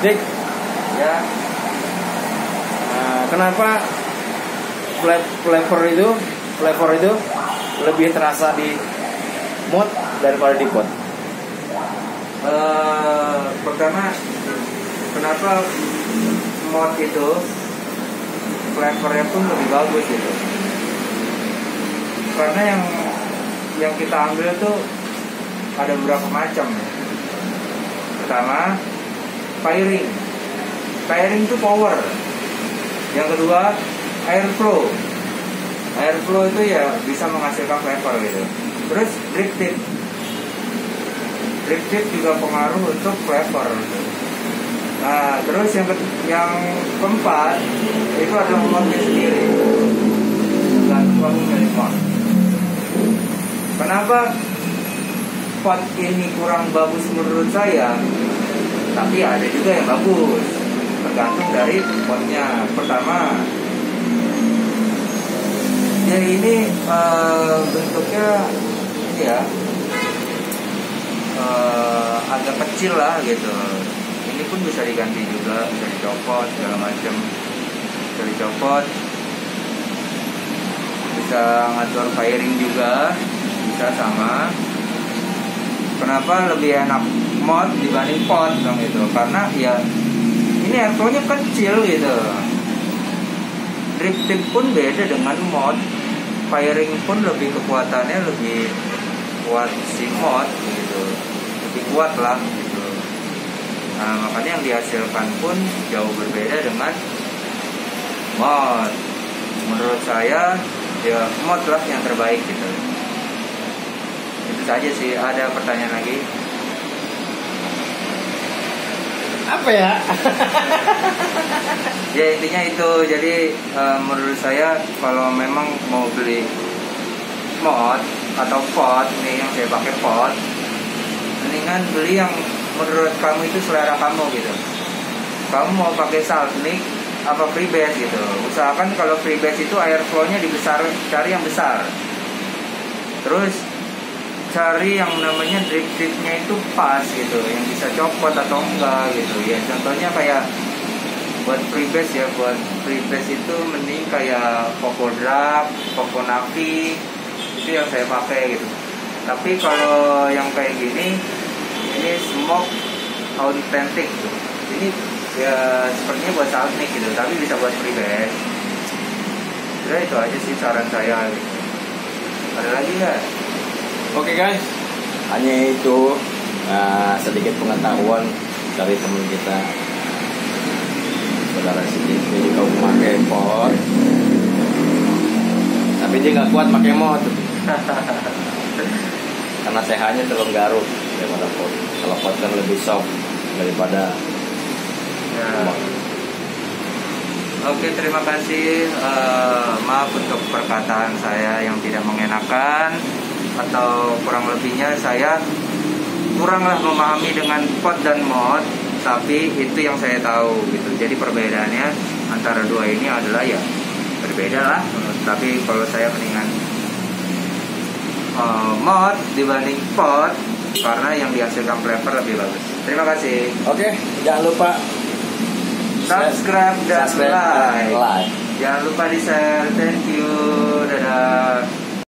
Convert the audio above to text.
Dik, Ya, kenapa flavor itu lebih terasa di mod daripada di pot? pertama kenapa mod itu flavornya pun lebih bagus gitu. Karena yang kita ambil tuh ada beberapa macam. Pertama, firing. Firing itu power. Yang kedua, airflow. Airflow itu ya bisa menghasilkan flavor gitu. Terus drip tip. Drip tip juga pengaruh untuk flavor. Nah, terus yang keempat itu adalah modnya sendiri. Tergantung kamu milih mod. Kenapa pot ini kurang bagus menurut saya? Tapi ada juga yang bagus. Tergantung dari potnya. Pertama, dia ini bentuknya ini ya agak kecil lah gitu. Ini pun bisa diganti juga, bisa dicopot segala macam, bisa dicopot, bisa ngatur firing juga, bisa sama. Kenapa lebih enak mod dibanding pot dong itu? Karena ya ini airflow-nya kecil gitu. Drip tip pun beda dengan mod, firing pun kekuatannya lebih kuat si mod gitu, lebih kuat lah gitu. Nah, makanya yang dihasilkan pun jauh berbeda dengan mod. Menurut saya ya mod lah yang terbaik gitu. Itu saja sih. Ada pertanyaan lagi? Apa ya? Ya intinya itu. Jadi menurut saya kalau memang mau beli mod atau pot, nih yang saya pakai pot, mendingan beli yang menurut kamu itu selera kamu gitu. Kamu mau pakai Saltnik apa freebase gitu. Usahakan kalau freebase itu airflow-nya dibesar, cari yang besar. Terus cari yang namanya drip-dripnya itu pas gitu, yang bisa copot atau enggak gitu. Ya contohnya kayak buat freebase ya, buat freebase itu mending kayak Poco Drop, Poco Navi, itu yang saya pakai gitu. Tapi kalau yang kayak gini, ini smoke authentic gitu. Ini ya sepertinya buat Saltnik gitu, tapi bisa buat freebase. Jadi itu aja sih saran saya gitu. Ada lagi nggak? Oke guys, hanya itu sedikit pengetahuan dari teman kita, saudara sini. Dia juga memakai pot, tapi dia nggak kuat pakai mod karena CH-nya terlalu garuk daripada pot. Kalau pot kan lebih soft daripada mod. Oke, terima kasih. Maaf untuk perkataan saya yang tidak mengenakan, atau kurang lebihnya saya kuranglah memahami dengan pot dan mod, tapi itu yang saya tahu gitu. Jadi perbedaannya antara dua ini adalah ya berbeda lah. Tapi kalau saya mendingan mod dibanding pot karena yang dihasilkan flavor lebih bagus. Terima kasih. Oke, jangan lupa subscribe dan like. Jangan lupa di share. Thank you. Dadah.